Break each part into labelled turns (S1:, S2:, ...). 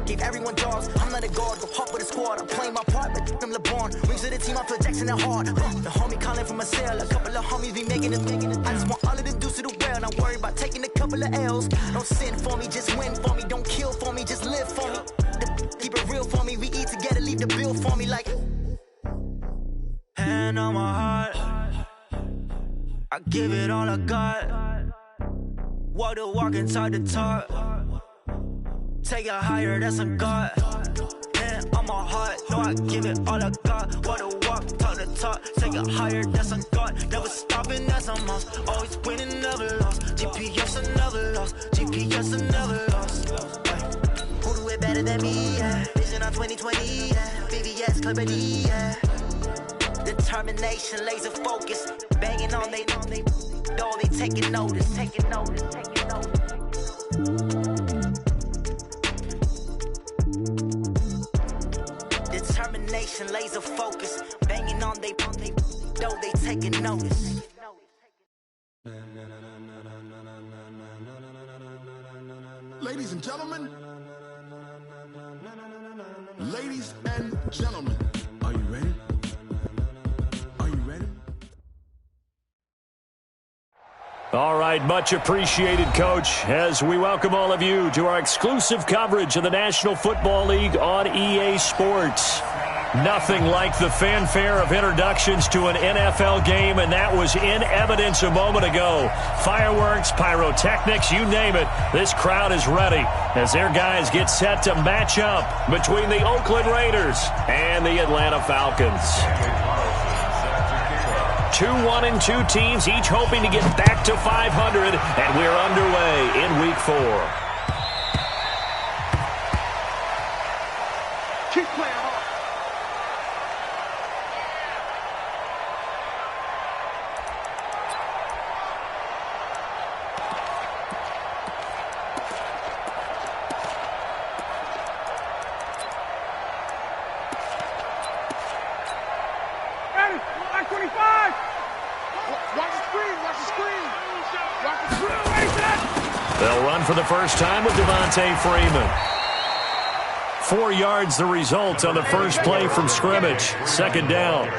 S1: Gave everyone jobs, I'm not a guard, go hop with a squad. I'm playing my part, like them LeBron. Rings to the team, I feel Jackson at hard. The homie calling from a cell, a couple of homies be making it. I just want all of them dudes to do well, not worry about taking a couple of L's. Don't sin for me, just win for me. Don't kill for me, just live for me. Keep it real for me, we eat together, leave the bill for me like. Hand on my heart, I give it all I got. Walk the walk inside the talk. Take it higher, that's a God. Hand on my heart, no, I give it all I got. Walk the walk, talk the talk. Take it higher, that's a God. Never stopping, that's a must. Always winning, never lost. GPS, I never lost. GPS, I never lost. Who do it better than me? Yeah. Vision on 2020, yeah. VVS, Clippity, yeah. Determination, laser focus. Banging on they taking notice. Determination, laser focus. Banging on they taking notice.
S2: Ladies and gentlemen, are you ready? Are you ready?
S3: All right, much appreciated, Coach, as we welcome all of you to our exclusive coverage of the National Football League on EA Sports. Nothing like the fanfare of introductions to an NFL game, and that was in evidence a moment ago. Fireworks, pyrotechnics, you name it. This crowd is ready as their guys get set to match up between the Oakland Raiders and the Atlanta Falcons. 2-1-2 teams, each hoping to get back to 500, and we're underway in Week 4.
S2: Keep playing hard.
S3: They'll run for the first time with Devontae Freeman. 4 yards the result on the first play from scrimmage. Second down.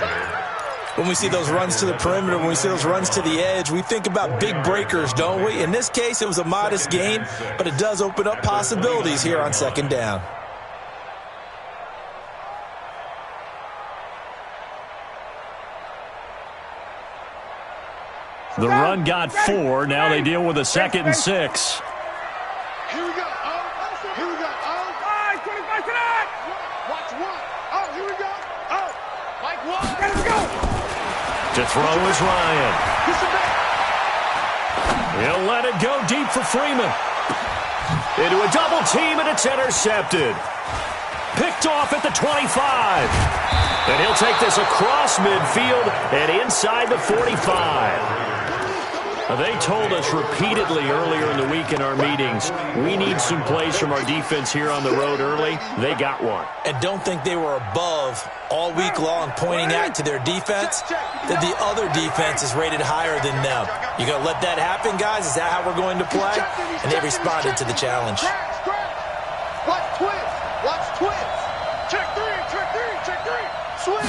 S4: When we see those runs to the perimeter, when we see those runs to the edge, we think about big breakers, don't we? In this case, it was a modest gain, but it does open up possibilities here on second down.
S3: The run got 4. Now they deal with a 2nd and 6.
S2: Here we go. Here we go. 25 tonight. Watch one. Here we go. Mike one. Let's go.
S3: To throw is Ryan. He'll let it go deep for Freeman. Into a double team, and it's intercepted. Picked off at the 25. And he'll take this across midfield and inside the 45. They told us repeatedly earlier in the week in our meetings, we need some plays from our defense here on the road early. They got one.
S4: And don't think they were above all week long pointing out to their defense that the other defense is rated higher than them. You going to let that happen, guys? Is that how we're going to play? And they responded to the challenge.
S2: Watch twins. Watch twins. Check three. Swing.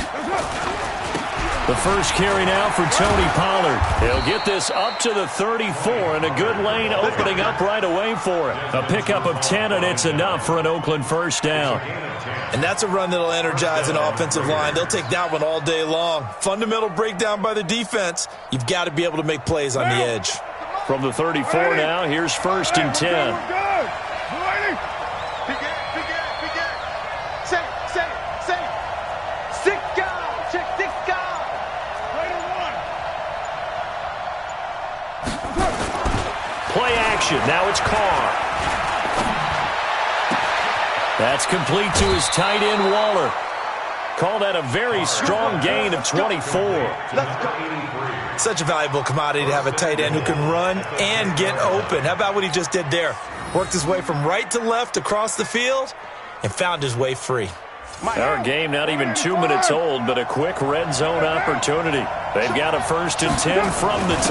S3: The first carry now for Tony Pollard. He'll get this up to the 34, and a good lane opening up right away for him. A pickup of 10, and it's enough for an Oakland first down.
S4: And that's a run that'll energize an offensive line. They'll take that one all day long. Fundamental breakdown by the defense. You've got to be able to make plays on the edge.
S3: From the 34 now, here's 1st and 10. Play action. Now it's Carr. That's complete to his tight end, Waller. Call that a very strong gain of 24.
S4: Such a valuable commodity to have a tight end who can run and get open. How about what he just did there? Worked his way from right to left across the field and found his way free.
S3: Our game not even 2 minutes old, but a quick red zone opportunity. They've got a 1st and 10 from the 10.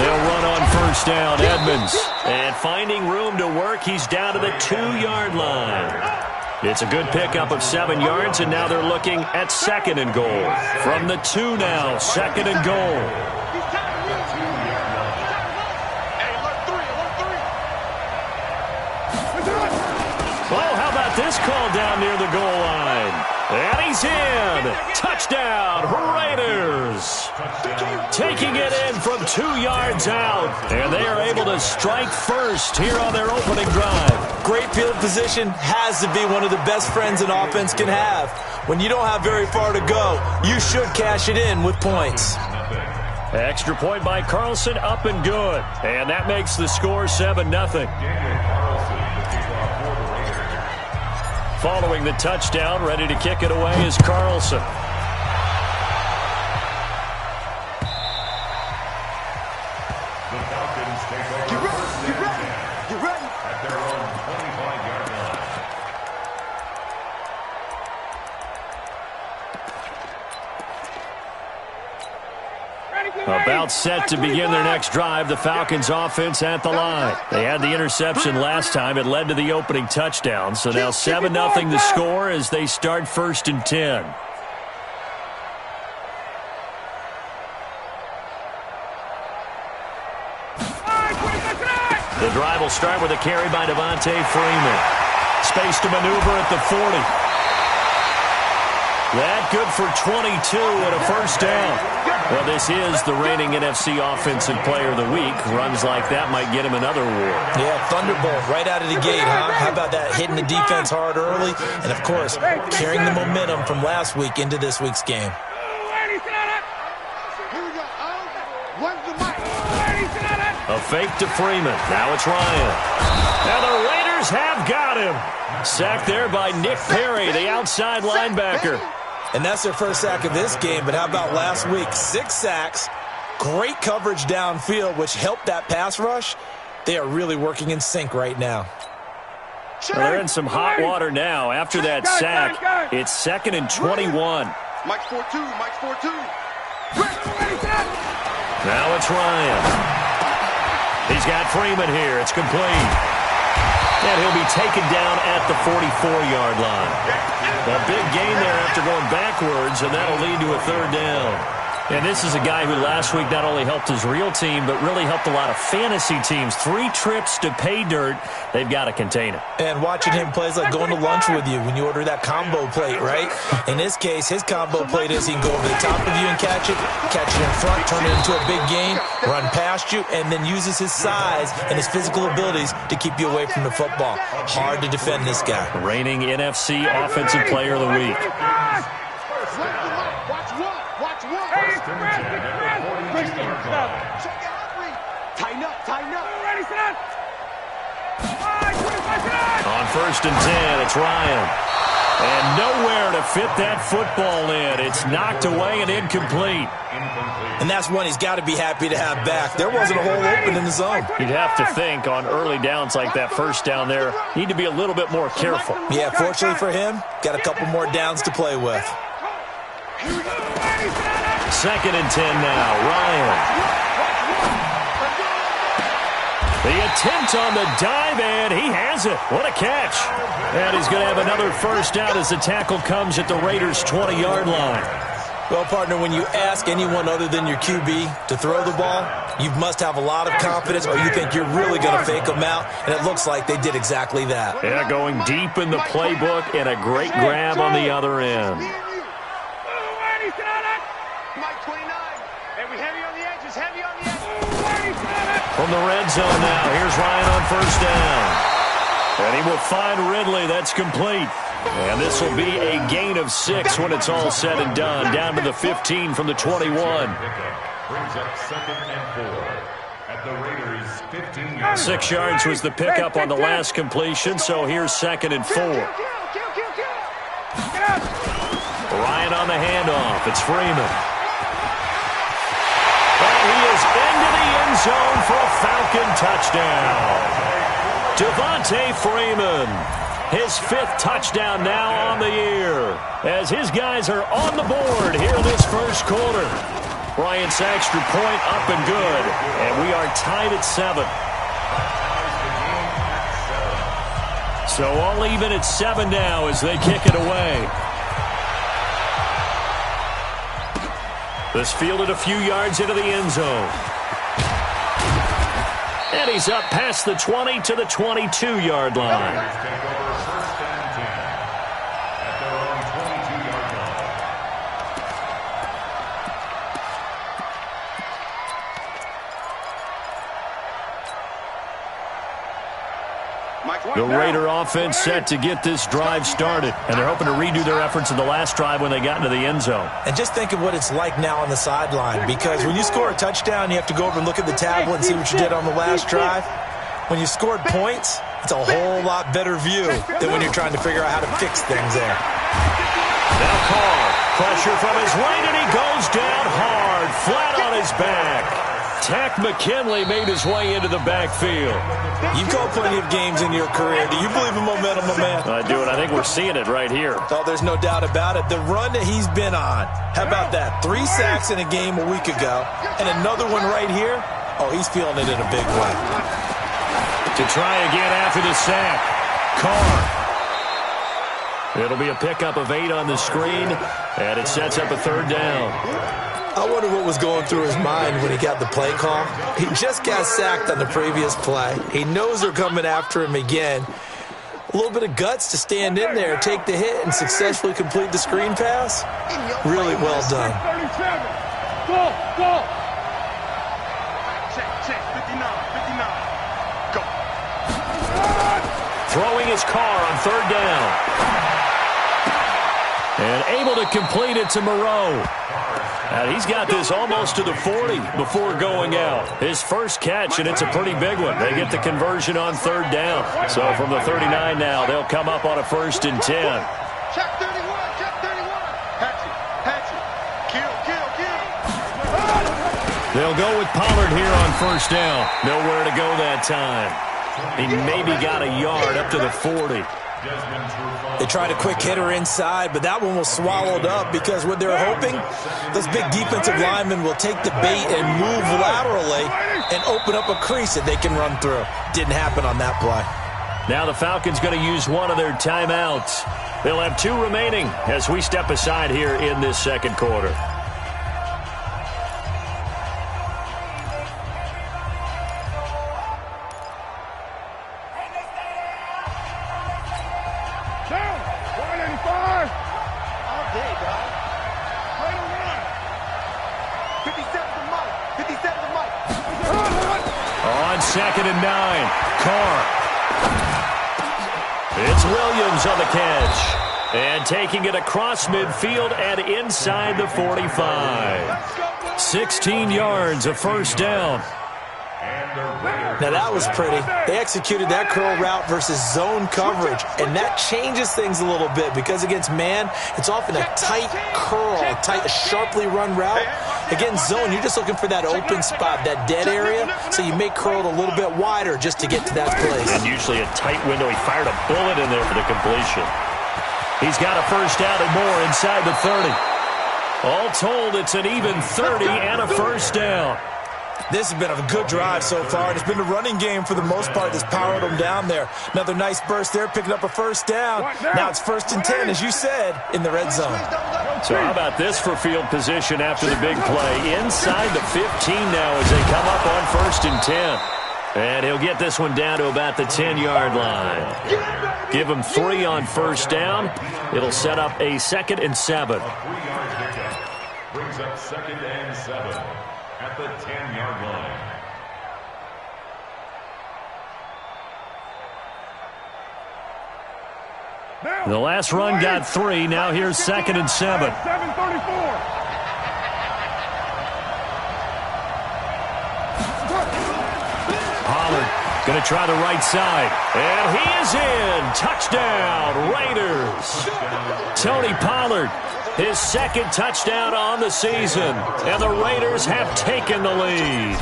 S3: They'll run on first down, Edmonds. And finding room to work, he's down to the 2-yard line. It's a good pickup of 7 yards, and now they're looking at 2nd and goal. From the 2 now, 2nd and goal. Oh, how about this call down near the goal line? And he's in. Touchdown, Raiders. Taking it in from 2 yards out. And they are able to strike first here on their opening drive.
S4: Great field position has to be one of the best friends an offense can have. When you don't have very far to go, you should cash it in with points.
S3: Extra point by Carlson, up and good. And that makes the score 7-0. Following the touchdown, ready to kick it away is Carlson.
S2: Get ready.
S5: At their own 25-yard line.
S3: About set to begin their next drive, the Falcons offense at the line. They had the interception last time. It led to the opening touchdown. So now 7-0 the score as they start 1st and 10. The drive will start with a carry by Devontae Freeman. Space to maneuver at the 40. That good for 22 and a first down. Well, this is the reigning NFC Offensive Player of the Week. Runs like that might get him another award.
S4: Yeah, thunderbolt right out of the gate, huh? How about that, hitting the defense hard early? And, of course, carrying the momentum from last week into this week's game.
S3: A fake to Freeman. Now it's Ryan. Now the Raiders have got him. Sacked there by Nick Perry, the outside linebacker.
S4: And that's their first sack of this game, but how about last week? 6 sacks, great coverage downfield, which helped that pass rush. They are really working in sync right now.
S3: Well, they're in some hot water now. After that sack, it's 2nd and 21.
S2: Mike's 4-2.
S3: Now it's Ryan. He's got Freeman here. It's complete. And he'll be taken down at the 44-yard line. A big gain there after going backwards, and that'll lead to a 3rd down. And this is a guy who last week not only helped his real team, but really helped a lot of fantasy teams. 3 trips to pay dirt. They've got to contain him.
S4: And watching him play is like going to lunch with you when you order that combo plate, right? In this case, his combo plate is he can go over the top of you and catch it in front, turn it into a big gain, run past you, and then uses his size and his physical abilities to keep you away from the football. Hard to defend this guy.
S3: Reigning NFC Offensive Player of the Week.
S2: Tighten up.
S3: On 1st and 10, it's Ryan. And nowhere to fit that football in. It's knocked away and incomplete.
S4: And that's one he's got to be happy to have back. There wasn't a hole open in the zone.
S3: You'd have to think on early downs like that first down there, need to be a little bit more careful.
S4: Yeah, fortunately for him, got a couple more downs to play with.
S3: 2nd and 10 now, Ryan. The attempt on the dive, and he has it. What a catch. And he's going to have another first down as the tackle comes at the Raiders' 20-yard line.
S4: Well, partner, when you ask anyone other than your QB to throw the ball, you must have a lot of confidence or you think you're really going to fake them out, and it looks like they did exactly that.
S3: Yeah, going deep in the playbook and a great grab on the other end. From the red zone now, here's Ryan on first down. And he will find Ridley. That's complete. And this will be a gain of 6 when it's all said and done. Down to the 15 from the 21.
S5: Brings up 2nd and 4 at the Raiders' 15-yard
S3: 6 yards was the pickup on the last completion, so here's 2nd and 4. Ryan on the handoff. It's Freeman. And he is into the end zone for a Falcon touchdown. Devontae Freeman, his 5th touchdown now on the year, as his guys are on the board here in this first quarter. Bryant's extra point up and good, and we are tied at 7. So all even at 7 now as they kick it away. This fielded a few yards into the end zone. And he's up past the 20 to the 22-yard line. The Raider offense set to get this drive started, and they're hoping to redo their efforts in the last drive when they got into the end zone.
S4: And just think of what it's like now on the sideline, because when you score a touchdown, you have to go over and look at the tablet and see what you did on the last drive. When you scored points, it's a whole lot better view than when you're trying to figure out how to fix things there.
S3: Now Carr, pressure from his right, and he goes down hard, flat on his back. Tack McKinley made his way into the backfield.
S4: You've called plenty of games in your career. Do you believe in momentum, my man?
S3: I do, and I think we're seeing it right here.
S4: Oh, there's no doubt about it. The run that he's been on. How about that? 3 sacks in a game a week ago, and another one right here. Oh, he's feeling it in a big way.
S3: To try again after the sack. Carr. It'll be a pickup of 8 on the screen, and it sets up a 3rd down.
S4: I wonder what was going through his mind when he got the play call. He just got sacked on the previous play. He knows they're coming after him again. A little bit of guts to stand in there, take the hit, and successfully complete the screen pass. Really well done.
S2: 37. Go. Check. 59. Go.
S3: Throwing his Carr on 3rd down. And able to complete it to Moreau. And he's got this almost to the 40 before going out. His first catch, and it's a pretty big one. They get the conversion on 3rd down. So from the 39 now, they'll come up on a 1st and 10.
S2: Check 31. Hatch it. Kill.
S3: They'll go with Pollard here on 1st down. Nowhere to go that time. He maybe got a yard up to the 40.
S4: They tried a quick hitter inside, but that one was swallowed up because what they're hoping, those big defensive linemen will take the bait and move laterally and open up a crease that they can run through. Didn't happen on that play.
S3: Now the Falcons going to use one of their timeouts. They'll have 2 remaining as we step aside here in this 2nd quarter. On 2nd and 9, Carr. It's Williams on the catch. And taking it across midfield and inside the 45. 16 yards, a 1st down.
S4: Now that was pretty. They executed that curl route versus zone coverage, and that changes things a little bit because against man, it's often a tight curl, a sharply run route. Against zone, you're just looking for that open spot, that dead area, so you make curl a little bit wider just to get to that place.
S3: And usually a tight window. He fired a bullet in there for the completion. He's got a 1st down and more inside the 30. All told, it's an even 30 and a 1st down.
S4: This has been a good drive so far, and it's been the running game for the most part that's powered them down there. Another nice burst there, picking up a 1st down. Now it's 1st and 10, as you said, in the red zone.
S3: So how about this for field position after the big play? Inside the 15 now as they come up on 1st and 10. And he'll get this one down to about the 10-yard line. Give him 3 on 1st down. It'll set up a 2nd and 7.
S5: Brings up 2nd and 7 at the 10-yard line.
S3: The last run got 3. Now here's 2nd and 7.
S2: 7:34.
S3: Pollard going to try the right side. And he is in. Touchdown, Raiders. Tony Pollard, his 2nd touchdown on the season. And the Raiders have taken the lead.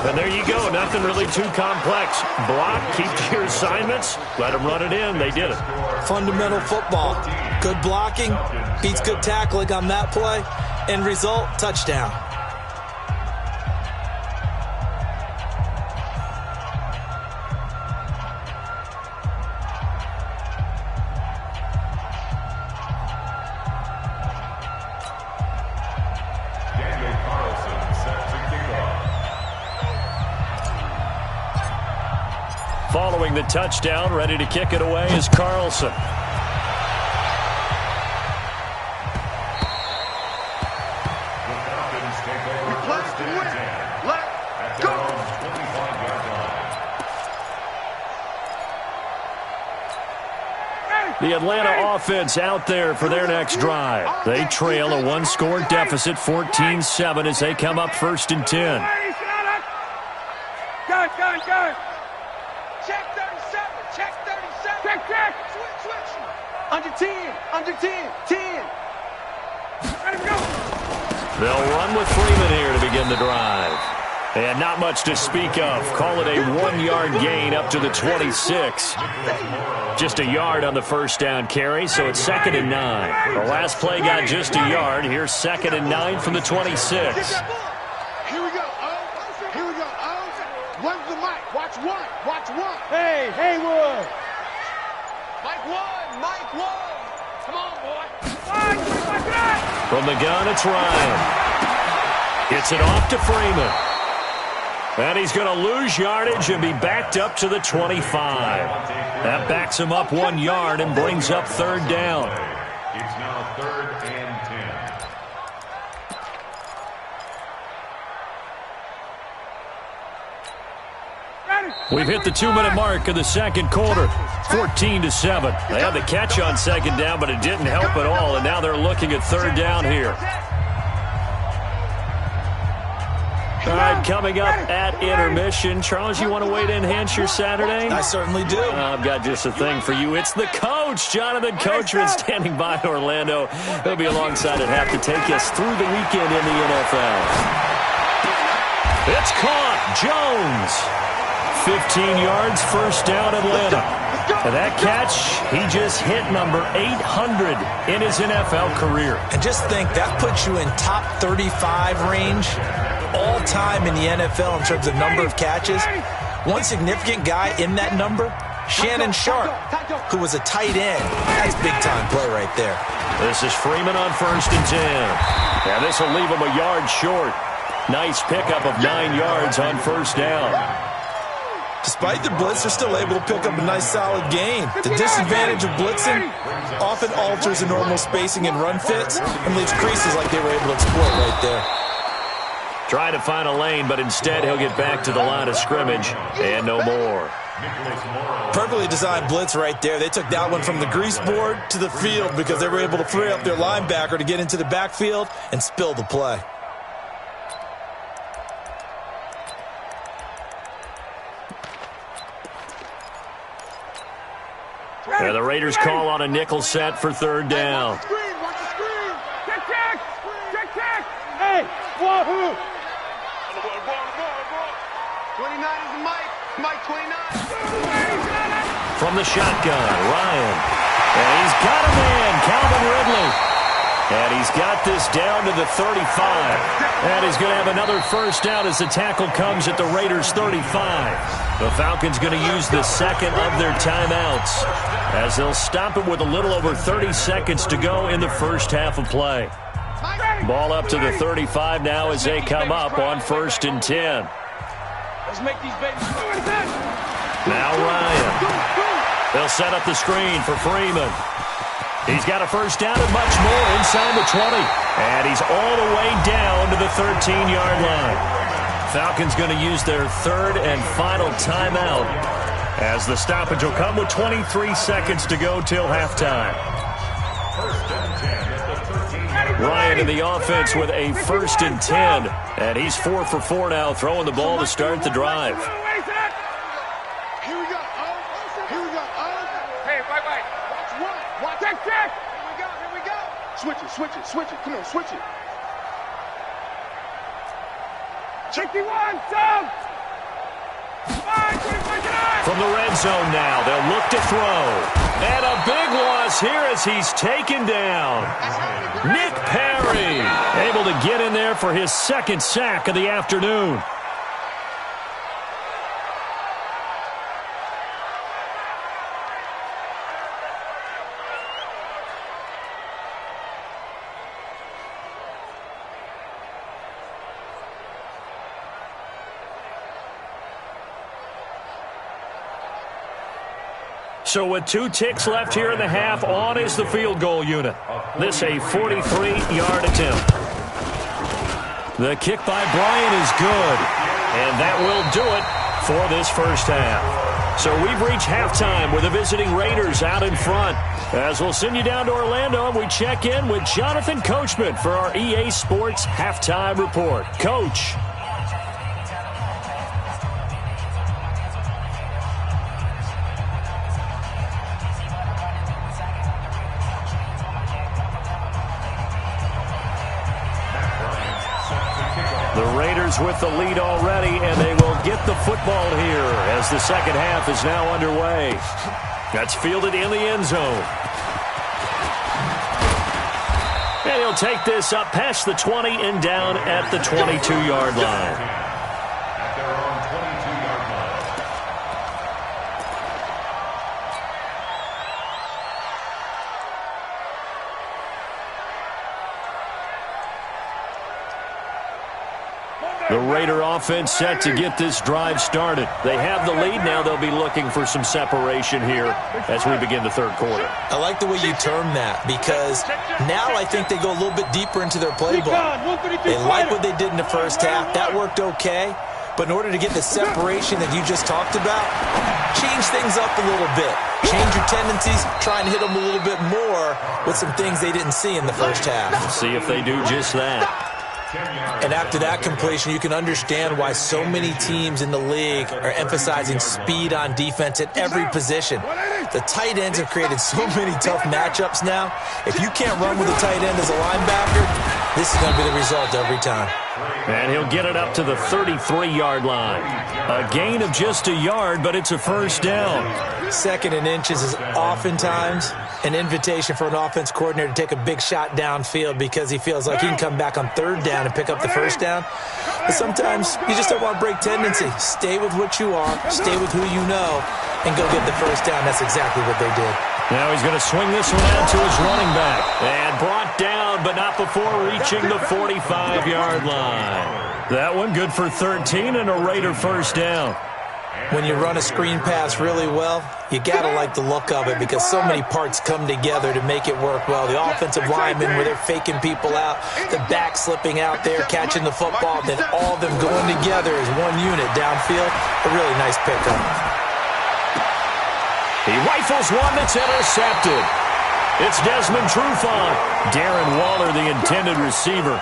S3: And there you go. Nothing really too complex. Block, keep to your assignments, let them run it in. They did it.
S4: Fundamental football. Good blocking, beats good tackling on that play. End result, touchdown.
S3: throwing the touchdown. Ready to kick it away is Carlson. The Atlanta offense out there for their next drive. They trail a one-score deficit, 14-7, as they come up 1st and 10.
S2: Go. Check 37. Check. Switch. Under 10. 10. Ready to go.
S3: They'll run with Freeman here to begin the drive. And not much to speak of. Call it a 1-yard gain up to the 26. Just a yard on the first down carry, so it's 2nd and 9. The last play got just a yard. Here's 2nd and 9 from the 26.
S2: Here we go. Runs the mic. Watch one. Hey, Haywood. Mike one. Come on, boy.
S3: From the gun, it's Ryan. Gets it off to Freeman. And he's going to lose yardage and be backed up to the 25. That backs him up 1 yard and brings up 3rd down.
S5: It's now 3rd and 10.
S3: We've hit the 2-minute mark of the second quarter. 14-7. They had the catch on 2nd down, but it didn't help at all, and now they're looking at 3rd down here. All right, coming up at intermission. Charles, you want to wait to enhance your Saturday?
S4: I certainly do.
S3: I've got just a thing for you. It's the coach, Jonathan Coachman, standing by in Orlando. He'll be alongside at half to take us through the weekend in the NFL. It's caught. Jones. 15 yards, 1st down, Atlanta. And that catch, he just hit number 800 in his NFL career.
S4: And just think, that puts you in top 35 range all time in the NFL in terms of number of catches. One significant guy in that number, Shannon Sharp, who was a tight end. That's big-time play right there.
S3: This is Freeman on 1st and 10. Yeah, this will leave him a yard short. Nice pickup of 9 yards on 1st down.
S4: Despite the blitz, they're still able to pick up a nice solid gain. The disadvantage of blitzing often alters the normal spacing and run fits and leaves creases like they were able to exploit right there.
S3: Trying to find a lane, but instead he'll get back to the line of scrimmage and no more.
S4: Perfectly designed blitz right there. They took that one from the grease board to the field because they were able to free up their linebacker to get into the backfield and spill the play.
S3: Yeah, the Raiders call on a nickel set for 3rd down.
S2: Watch the screen. Check. Hey, wahoo. 29 is the mic. Mike 29.
S3: From the shotgun, Ryan. And he's got a man, Calvin Ridley. And he's got this down to the 35. And he's going to have another 1st down as the tackle comes at the Raiders' 35. The Falcons going to use the 2nd of their timeouts as they'll stop it with a little over 30 seconds to go in the first half of play. Ball up to the 35 now as they come up on 1st and 10.
S2: Let's make these babies.
S3: Now Ryan. They'll set up the screen for Freeman. He's got a 1st down and much more inside the 20. And he's all the way down to the 13-yard line. Falcons going to use their 3rd and final timeout as the stoppage will come with 23 seconds to go till halftime. Ryan in the offense with a 1st and 10. And he's 4 for 4 now, throwing the ball to start the drive.
S2: Here we go. Hey, wait. Watch. Check. Here we go. Switch it. Come on, switch it. 51, Sam!
S3: From the red zone now, they'll look to throw. And a big loss here as he's taken down. Nick Perry able to get in there for his 2nd sack of the afternoon. So with 2 ticks left here in the half, on is the field goal unit. This a 43-yard attempt. The kick by Bryant is good, and that will do it for this first half. So we've reached halftime with the visiting Raiders out in front. As we'll send you down to Orlando, and we check in with Jonathan Coachman for our EA Sports Halftime Report. Coach. The Raiders with the lead already, and they will get the football here as the second half is now underway. That's fielded in the end zone. And he'll take this up past the 20 and down at the 22-yard line.
S5: At their own 22-yard line.
S3: The Raider offense set to get this drive started. They have the lead now. They'll be looking for some separation here as we begin the third quarter.
S4: I like the way you term that, because now I think they go a little bit deeper into their playbook. They like what they did in the first half. That worked okay. But in order to get the separation that you just talked about, change things up a little bit. Change your tendencies, try and hit them a little bit more with some things they didn't see in the first half.
S3: See if they do just that.
S4: And after that completion, you can understand why so many teams in the league are emphasizing speed on defense at every position. The tight ends have created so many tough matchups now. If you can't run with a tight end as a linebacker, this is going to be the result every time.
S3: And he'll get it up to the 33-yard line. A gain of just a yard, but it's a first down.
S4: 2nd and inches is oftentimes an invitation for an offense coordinator to take a big shot downfield because he feels like he can come back on 3rd down and pick up the first down. But sometimes you just don't want to break tendency. Stay with what you are, stay with who you know, and go get the first down. That's exactly what they did.
S3: Now he's going to swing this one out to his running back. And brought down, but not before reaching the 45-yard line. That one good for 13 and a Raider first down.
S4: When you run a screen pass really well, you got to like the look of it because so many parts come together to make it work well. The offensive linemen, where they're faking people out, the back slipping out there, catching the football, then all of them going together as one unit downfield. A really nice pickup.
S3: He rifles one that's intercepted. It's Desmond Trufant. Darren Waller, the intended receiver.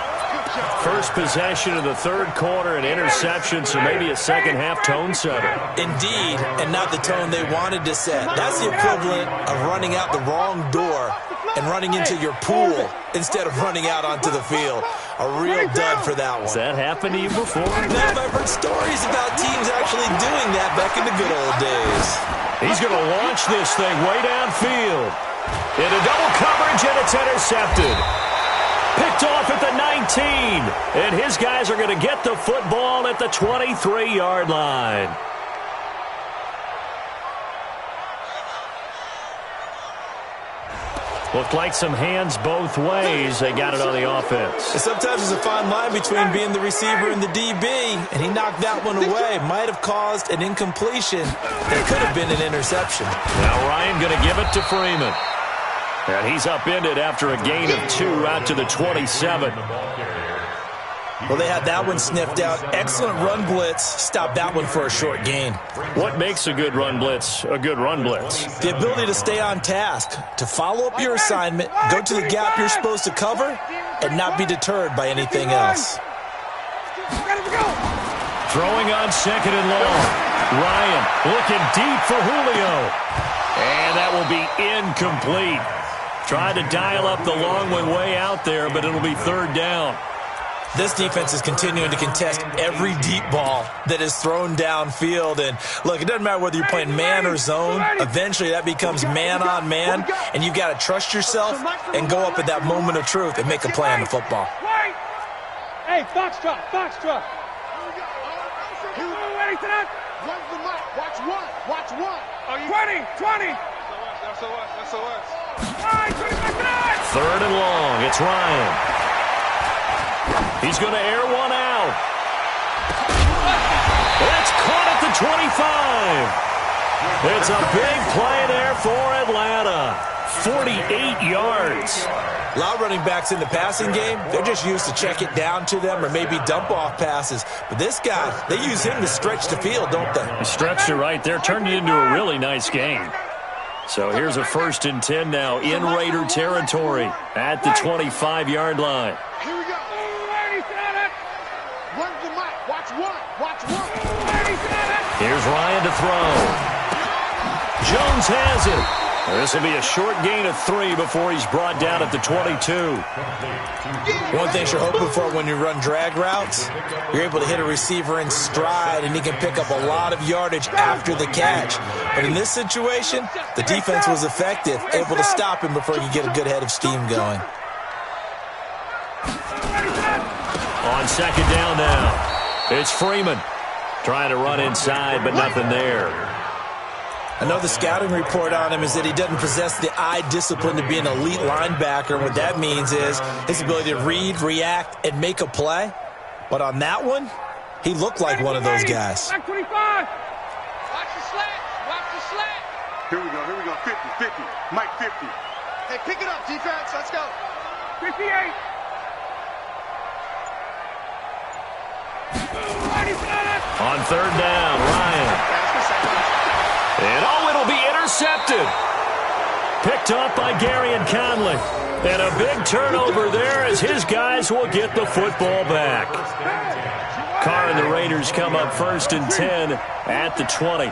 S3: First possession of the third quarter, an interception, so maybe a second-half tone setter.
S4: Indeed, and not the tone they wanted to set. That's the equivalent of running out the wrong door and running into your pool instead of running out onto the field. A real dud for that one.
S3: Has that happened to you before?
S4: No, I've heard stories about teams actually doing that back in the good old days.
S3: He's going to launch this thing way downfield. Into double coverage, and it's intercepted. Picked off at the 19, and his guys are going to get the football at the 23-yard line. Looked like some hands both ways. They got it on the offense.
S4: And sometimes there's a fine line between being the receiver and the DB, and he knocked that one away. Might have caused an incompletion. It could have been an interception.
S3: Now Ryan going to give it to Freeman. And he's upended after a gain of 2 out to the 27.
S4: Well, they had that one sniffed out. Excellent run blitz. Stopped that one for a short gain.
S3: What makes a good run blitz a good run blitz?
S4: The ability to stay on task, to follow up your assignment, go to the gap you're supposed to cover, and not be deterred by anything else.
S3: Throwing on 2nd and long. Ryan looking deep for Julio. And that will be incomplete. Tried to dial up the long one way out there, but it'll be 3rd down.
S4: This defense is continuing to contest every deep ball that is thrown downfield. And, look, it doesn't matter whether you're playing man or zone. Eventually that becomes man-on-man, and you've got to trust yourself and go up at that moment of truth and make a play on the football.
S2: Hey, foxtrot, foxtrot. Here we go. Ready to that? Run the mic. Watch one. Watch one. 20, 20. That's SOS. All right, 25.
S3: 3rd and long. It's Ryan. He's going to air one out. That's caught at the 25. It's a big play there for Atlanta. 48 yards.
S4: A lot of running backs in the passing game, they're just used to check it down to them or maybe dump-off passes. But this guy, they use him to stretch the field, don't they?
S3: He stretched it right there, turned it into a really nice game. So here's a 1st and 10 now in Raider territory at the 25-yard line.
S2: Here we go. Run the mic. Watch one. Watch one.
S3: Here's Ryan to throw. Jones has it. This will be a short gain of 3 before he's brought down at the 22.
S4: One thing you're hoping for when you run drag routes, you're able to hit a receiver in stride, and he can pick up a lot of yardage after the catch. But in this situation, the defense was effective, able to stop him before he could get a good head of steam going.
S3: On 2nd down now, it's Freeman trying to run inside, but nothing there.
S4: I know the scouting report on him is that he doesn't possess the eye discipline to be an elite linebacker. And what that means is his ability to read, react, and make a play. But on that one, he looked like one of those guys.
S2: Watch the slant. Watch the slant. Here we go. 50. Mike 50. Hey, pick it up, defense. Let's go. 58.
S3: On 3rd down, Ryan. And it'll be intercepted. Picked up by Gary and Conley. And a big turnover there as his guys will get the football back. Carr and the Raiders come up 1st and 10 at the 20.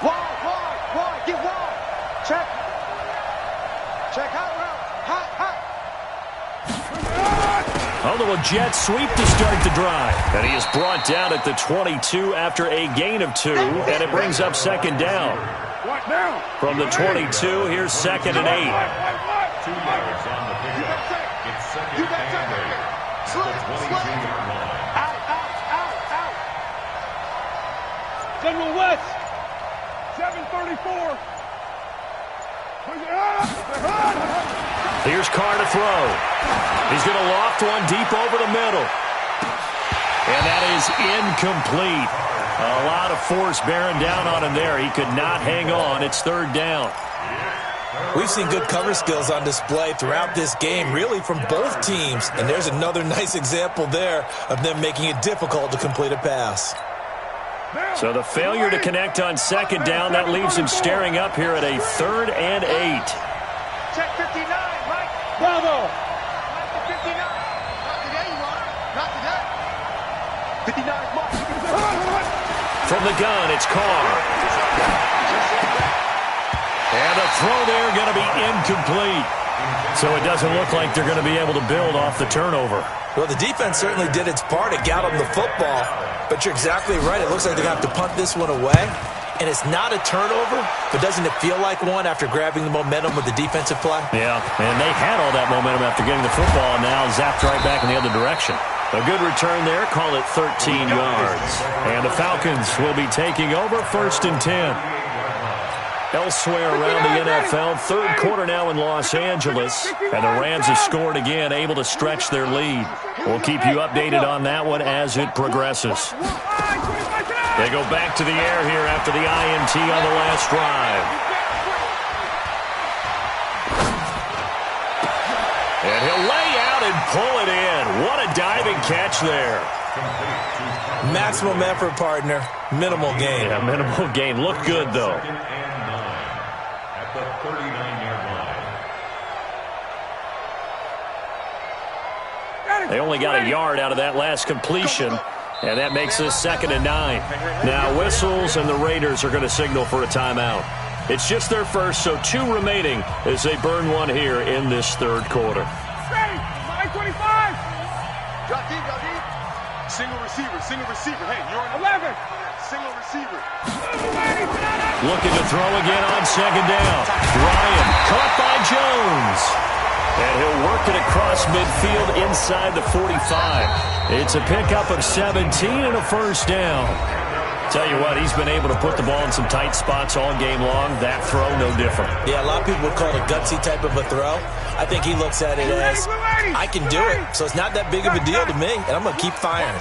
S2: Wide, get wide. Check. Hot route. Hot.
S3: A little jet sweep to start the drive. And he is brought down at the 22 after a gain of 2. And it brings up 2nd down. From the 22, here's 2nd and 8.
S5: 2 yards on the pickup. It's 2nd and 8. The 22-yard line.
S2: Out. General West. 734.
S3: Here's Carr to throw. He's going to loft one deep over the middle. And that is incomplete. A lot of force bearing down on him there. He could not hang on. It's 3rd down.
S4: We've seen good cover skills on display throughout this game, really from both teams. And there's another nice example there of them making it difficult to complete a pass.
S3: So the failure to connect on 2nd down, that leaves him staring up here at a 3rd and 8.
S2: Check 59, Mike. Bravo. Mike to 59. Not today, you are. Not today. 59 is Mike.
S3: From the gun, it's Carr. And the throw there going to be incomplete. So it doesn't look like they're going to be able to build off the turnover.
S4: Well, the defense certainly did its part to get them the football. But you're exactly right. It looks like they're going to have to punt this one away. And it's not a turnover, but doesn't it feel like one after grabbing the momentum with the defensive play?
S3: Yeah, and they had all that momentum after getting the football, and now zapped right back in the other direction. A good return there, call it 13 yards. And the Falcons will be taking over 1st and 10. Elsewhere around the NFL, 3rd quarter now in Los Angeles, and the Rams have scored again, able to stretch their lead. We'll keep you updated on that one as it progresses. They go back to the air here after the INT on the last drive. And he'll lay out and pull it in. What a diving catch there.
S4: Maximum effort, partner. Minimal gain.
S3: Yeah, minimal gain. Looked good, though.
S5: At the 39-yard line.
S3: They only got a yard out of that last completion. And that makes this 2nd and 9. Now whistles, and the Raiders are going to signal for a timeout. It's just their first, so 2 remaining as they burn one here in this 3rd quarter.
S2: Stay! Mike 25! Drop deep. Single receiver. Hey, you're on 11. Single receiver.
S3: Looking to throw again on 2nd down. Ryan caught by Jones. And he'll work it across midfield inside the 45. It's a pickup of 17 and a 1st down. Tell you what, he's been able to put the ball in some tight spots all game long. That throw, no different.
S4: Yeah, a lot of people would call it a gutsy type of a throw. I think he looks at it as I can do it. So it's not that big of a deal to me, and I'm going to keep firing.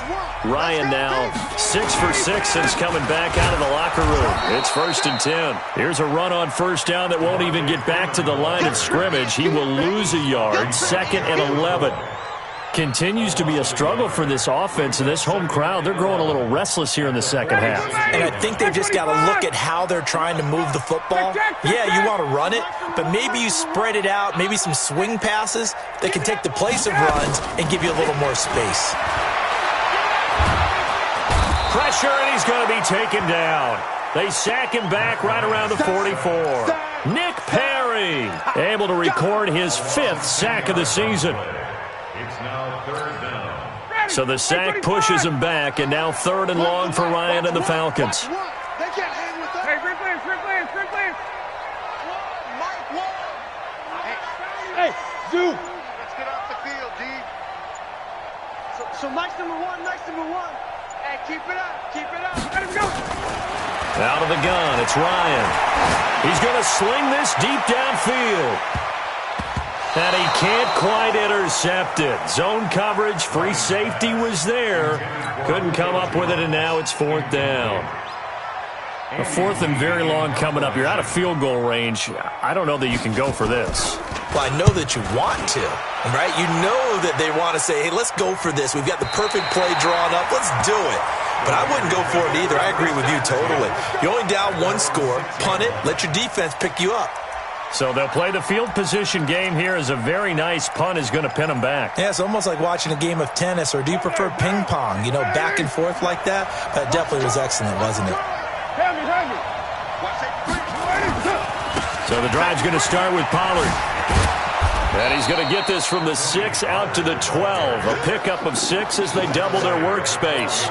S3: Ryan now 6 for 6 since coming back out of the locker room. It's 1st and 10. Here's a run on first down that won't even get back to the line of scrimmage. He will lose a yard. 2nd and 11. Continues to be a struggle for this offense and this home crowd. They're growing a little restless here in the second half.
S4: And I think they've just got to look at how they're trying to move the football. Yeah, you want to run it, but maybe you spread it out, maybe some swing passes that can take the place of runs and give you a little more space.
S3: Pressure, and he's going to be taken down. They sack him back right around the 44. Nick Perry able to record his 5th sack of the season.
S5: It's now 3rd down.
S3: So the sack pushes him back, and now 3rd and long for Ryan and the Falcons.
S2: They can't hang with that. Hey, free play. Hey, Zoo. Let's get off the field, D. So Mike's number one. Hey, keep it up. Let him go.
S3: Out of the gun, it's Ryan. He's going to sling this deep downfield. And he can't quite intercept it. Zone coverage, free safety was there. Couldn't come up with it, and now it's 4th down. A 4th and very long coming up. You're out of field goal range. I don't know that you can go for this.
S4: Well, I know that you want to, right? You know that they want to say, hey, let's go for this. We've got the perfect play drawn up. Let's do it. But I wouldn't go for it either. I agree with you totally. You're only down 1 score. Punt it. Let your defense pick you up.
S3: So they'll play the field position game here as a very nice punt is going to pin them back.
S4: Yeah, it's almost like watching a game of tennis, or do you prefer ping pong? You know, back and forth like that? That definitely was excellent, wasn't it?
S3: So the drive's going to start with Pollard. And he's going to get this from the 6 out to the 12. A pickup of 6 as they double their workspace.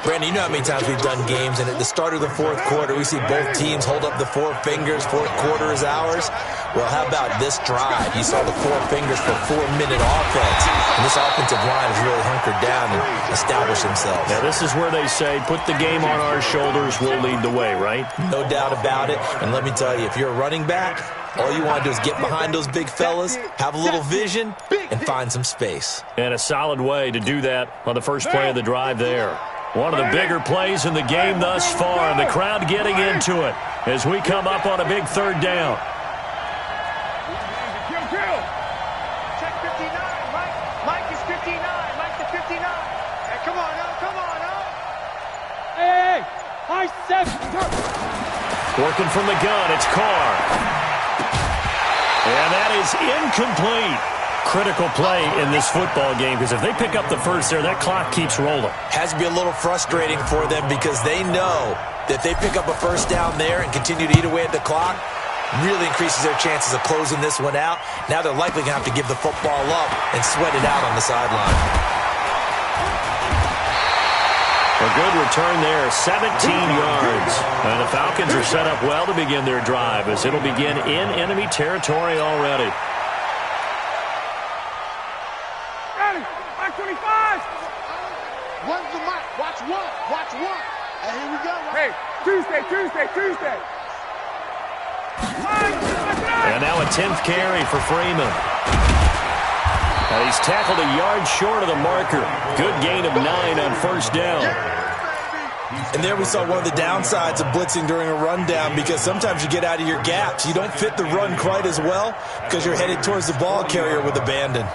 S4: Brandon, you know how many times we've done games, and at the start of the 4th quarter, we see both teams hold up the 4 fingers, 4th quarter is ours. Well, how about this drive? You saw the 4 fingers for 4-minute offense, and this offensive line has really hunkered down and established themselves.
S3: Now, this is where they say, put the game on our shoulders, we'll lead the way, right?
S4: No doubt about it, and let me tell you, if you're a running back, all you want to do is get behind those big fellas, have a little vision, and find some space.
S3: And a solid way to do that on the first play of the drive there. One of the bigger plays in the game thus far, and the crowd getting into it as we come up on a big 3rd down.
S2: Check 59. Mike is 59. Mike to 59. Hey, come on now. Hey, high 7.
S3: Working from the gun, it's Carr. And that is incomplete. Critical play in this football game, because if they pick up the first there, that clock keeps rolling.
S4: Has to be a little frustrating for them, because they know that they pick up a first down there and continue to eat away at the clock, really increases their chances of closing this one out. Now they're likely going to have to give the football up and sweat it out on the sideline.
S3: A good return there, 17 yards. And the Falcons are set up well to begin their drive, as it'll begin in enemy territory already.
S2: 25. One's the mic. Watch one. And here we go. Hey, Tuesday.
S3: And now a 10th carry for Freeman. And he's tackled a yard short of the marker. Good gain of 9 on first down.
S4: And there we saw one of the downsides of blitzing during a rundown, because sometimes you get out of your gaps. You don't fit the run quite as well because you're headed towards the ball carrier with abandon.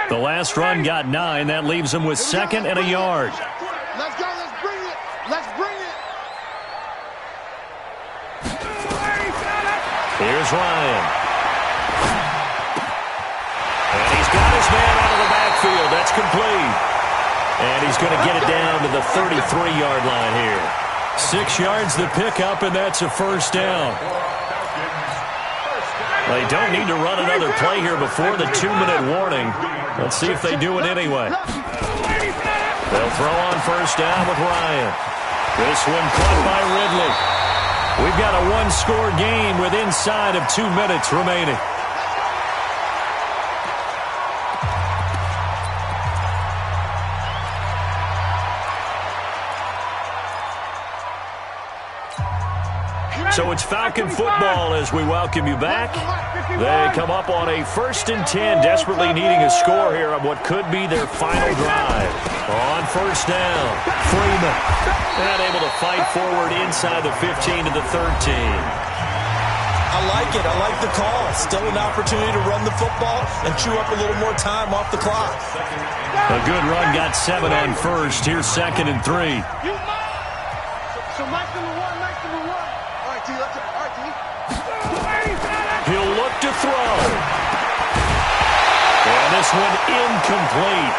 S3: The last run got 9. That leaves him with 2nd and a yard.
S2: Let's go. Let's bring it.
S3: Here's Ryan. And he's got his man out of the backfield. That's complete. And he's going to get it down to the 33-yard line here. 6 yards the pickup, and that's a first down. They don't need to run another play here before the 2-minute warning. Let's see if they do it anyway. They'll throw on first down with Ryan. This one caught by Ridley. We've got a 1-score game with inside of 2 minutes remaining. So it's Falcon football as we welcome you back. They come up on a 1st and 10, desperately needing a score here on what could be their final drive. On 1st down, Freeman. Not able to fight forward inside the 15 to the 13.
S4: I like it. I like the call. Still an opportunity to run the football and chew up a little more time off the clock.
S3: A good run got 7 on 1st. Here's 2nd and 3.
S2: So Mike number one. All right, T, let's go. All right, T.
S3: He'll look to throw. And this one incomplete.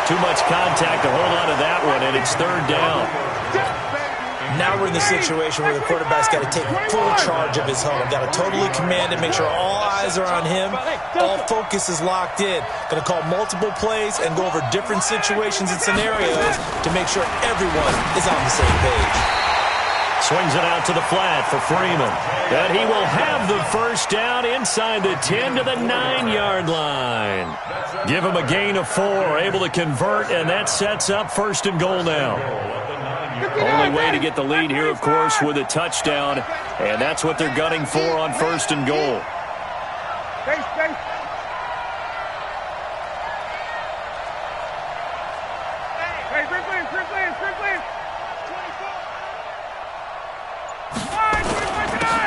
S3: Too much contact to hold on to that one, and it's 3rd down.
S4: Now we're in the situation where the quarterback's got to take full charge of his huddle. Got to totally command it, make sure all eyes are on him. All focus is locked in. Going to call multiple plays and go over different situations and scenarios to make sure everyone is on the same page.
S3: Swings it out to the flat for Freeman. And he will have the 1st down inside the 10 to the 9-yard line. Give him a gain of 4, able to convert, and that sets up 1st and goal now. Only way to get the lead here, of course, with a touchdown, and that's what they're gunning for on 1st and goal.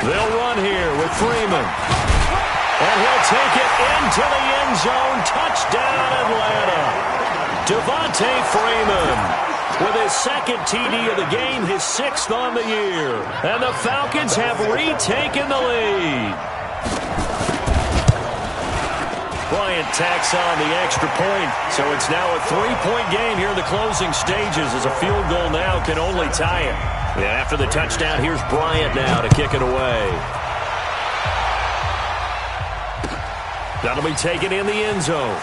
S3: They'll run here with Freeman. And he'll take it into the end zone. Touchdown, Atlanta. Devontae Freeman with his 2nd TD of the game, his 6th on the year. And the Falcons have retaken the lead. Bryant tacks on the extra point, so it's now a 3-point game here in the closing stages as a field goal now can only tie it. And after the touchdown, here's Bryant now to kick it away. That'll be taken in the end zone.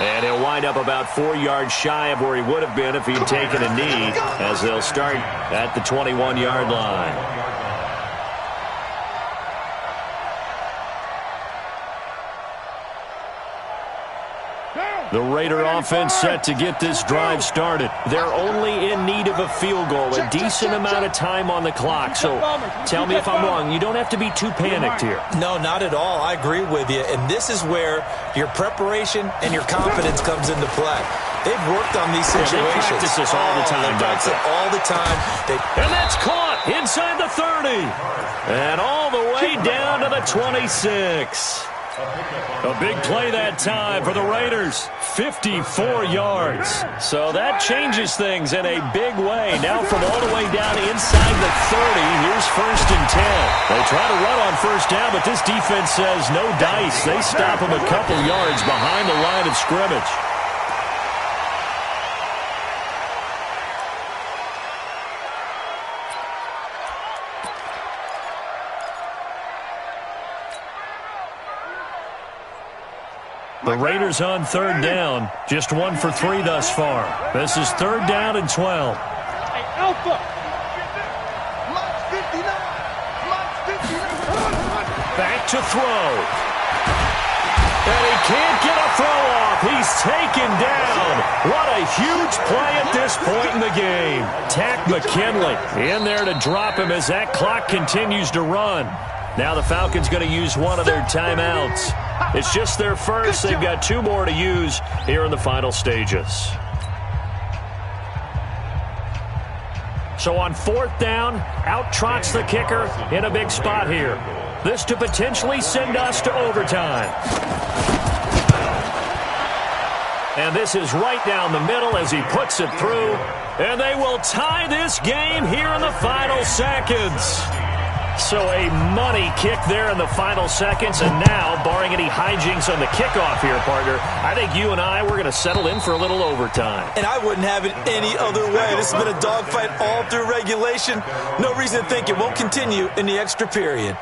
S3: And he'll wind up about 4 yards shy of where he would have been if he'd taken a knee, as they'll start at the 21-yard line. The Raider offense set to get this drive started. They're only in need of a field goal, a decent amount of time on the clock. So tell me if I'm wrong. You don't have to be too panicked here.
S4: No, not at all. I agree with you. And this is where your preparation and your confidence comes into play. They've worked on these situations.
S3: They practice this all the time.
S4: They practice it all the time.
S3: And that's caught inside the 30. And all the way down to the 26. A big play that time for the Raiders. 54 yards. So that changes things in a big way. Now from all the way down inside the 30, here's 1st and 10. They try to run on 1st down, but this defense says no dice. They stop them a couple yards behind the line of scrimmage. The Raiders on 3rd down. Just 1 for 3 thus far. This is 3rd down and 12.
S2: Hey, Alpha!
S3: Back to throw. And he can't get a throw off. He's taken down. What a huge play at this point in the game. Tack McKinley in there to drop him as that clock continues to run. Now the Falcons going to use one of their timeouts. It's just their first. They've got 2 more to use here in the final stages. So on 4th down, out trots the kicker in a big spot here. This to potentially send us to overtime. And this is right down the middle as he puts it through. And they will tie this game here in the final seconds. So a money kick there in the final seconds. And now, barring any hijinks on the kickoff here, partner, I think you and I, we're going to settle in for a little overtime.
S4: And I wouldn't have it any other way. This has been a dogfight all through regulation. No reason to think it won't continue in the extra period.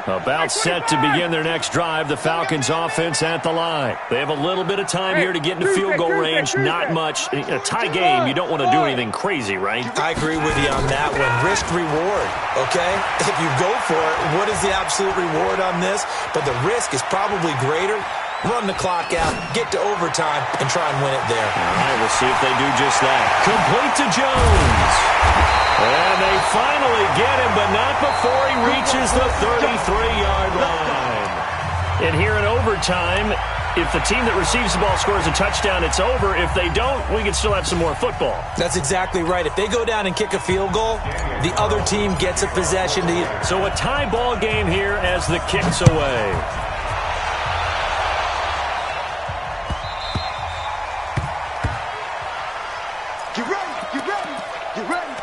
S3: About set to begin their next drive. The Falcons offense at the line. They have a little bit of time here to get into field goal range. Not much. A tie game, you don't want to do anything crazy, right?
S4: I agree with you on that one. Risk reward, okay? If you go for it, what is the absolute reward on this? But the risk is probably greater run the clock out, get to overtime, and try and win it there.
S3: All right, we'll see if they do just that. Complete to Jones. And they finally get him, but not before he reaches the 33-yard line. And here in overtime, if the team that receives the ball scores a touchdown, it's over. If they don't, we can still have some more football.
S4: That's exactly right. If they go down and kick a field goal, the other team gets a possession.
S3: So a tie ball game here as the kick's away.
S2: Get ready, get ready, get ready.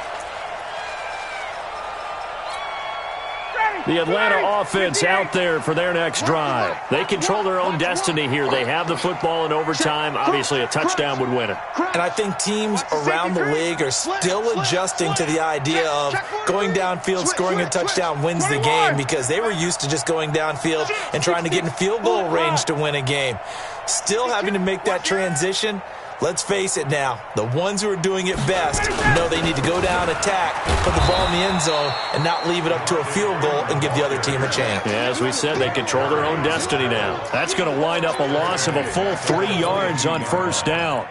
S3: The Atlanta offense out there for their next drive. They control their own destiny here. They have the football in overtime. Obviously, a touchdown would win it.
S4: And I think teams around the league are still adjusting to the idea of going downfield, scoring a touchdown wins the game, because they were used to just going downfield and trying to get in field goal range to win a game. Still having to make that transition. Let's face it now, the ones who are doing it best know they need to go down, attack, put the ball in the end zone, and not leave it up to a field goal and give the other team a chance.
S3: Yeah, as we said, they control their own destiny now. That's going to wind up a loss of a full 3 yards on first down.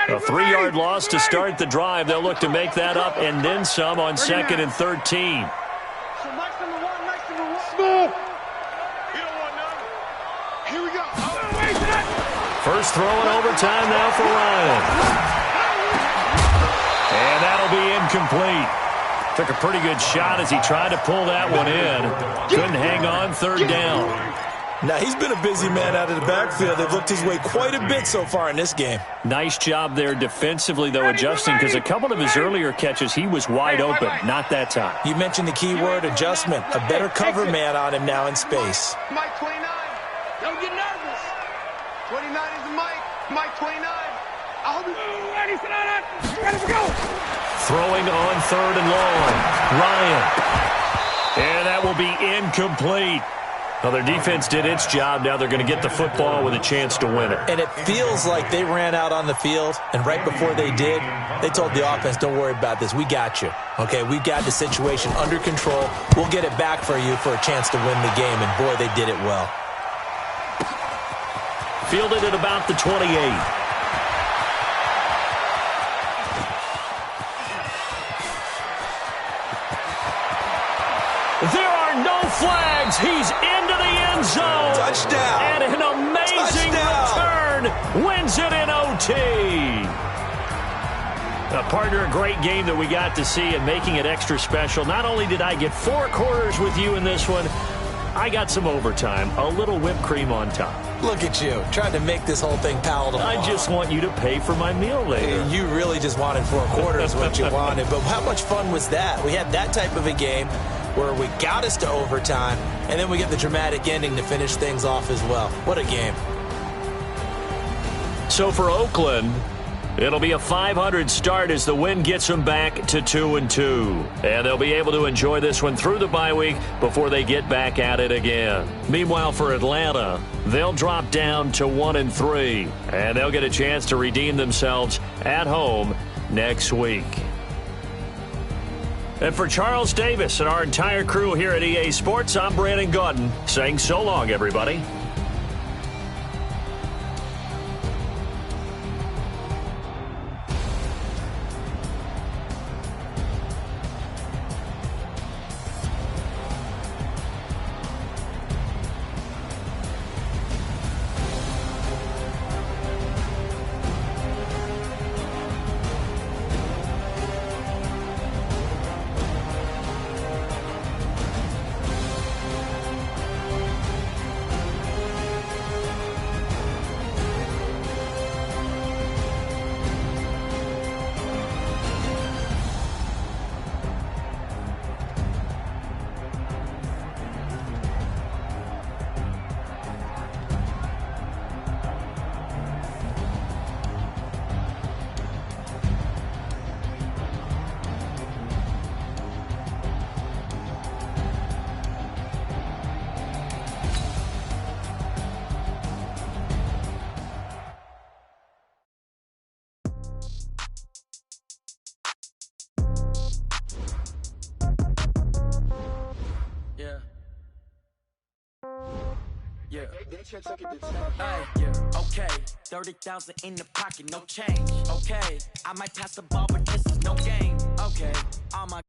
S3: A 3-yard loss to start the drive. They'll look to make that up and then some on 2nd and 13.
S2: Smooth. You don't want none. Here we go.
S3: First throw in overtime now for Ryan. And that'll be incomplete. Took a pretty good shot as he tried to pull that one in. Couldn't hang on, 3rd down.
S4: Now, he's been a busy man out of the backfield. They've looked his way quite a bit so far in this game.
S3: Nice job there defensively, though, adjusting, because a couple of his earlier catches, he was wide open. Not that time.
S4: You mentioned the key word, adjustment. A better cover man on him now in space.
S2: Mike 29. Don't get nervous. 29 is the Mike. Mike 29. I hope he's ready for that. Ready to go.
S3: Throwing on 3rd and long. Ryan. And that will be incomplete. Well, their defense did its job. Now they're going to get the football with a chance to win it.
S4: And it feels like they ran out on the field, and right before they did, they told the offense, don't worry about this. We got you. Okay, we've got the situation under control. We'll get it back for you for a chance to win the game, and boy, they did it well.
S3: Fielded at about the 28. There are no flags. He's into the end zone.
S4: Touchdown.
S3: And an amazing return. Wins it in OT. Partner, a great game that we got to see and making it extra special. Not only did I get 4 quarters with you in this one, I got some overtime, a little whipped cream on top.
S4: Look at you, trying to make this whole thing palatable.
S3: I just want you to pay for my meal later.
S4: You really just wanted 4 quarters what you wanted. But how much fun was that? We had that type of a game where we got us to overtime, and then we get the dramatic ending to finish things off as well. What a game.
S3: So for Oakland, it'll be a .500 start as the win gets them back to 2-2. And they'll be able to enjoy this one through the bye week before they get back at it again. Meanwhile, for Atlanta, they'll drop down to 1-3. And they'll get a chance to redeem themselves at home next week. And for Charles Davis and our entire crew here at EA Sports, I'm Brandon Gaudin saying so long, everybody.
S1: Yeah. Hey, yeah. Okay. 30,000 in the pocket, no change. Okay. I might pass the ball, but this is no game. Okay. All my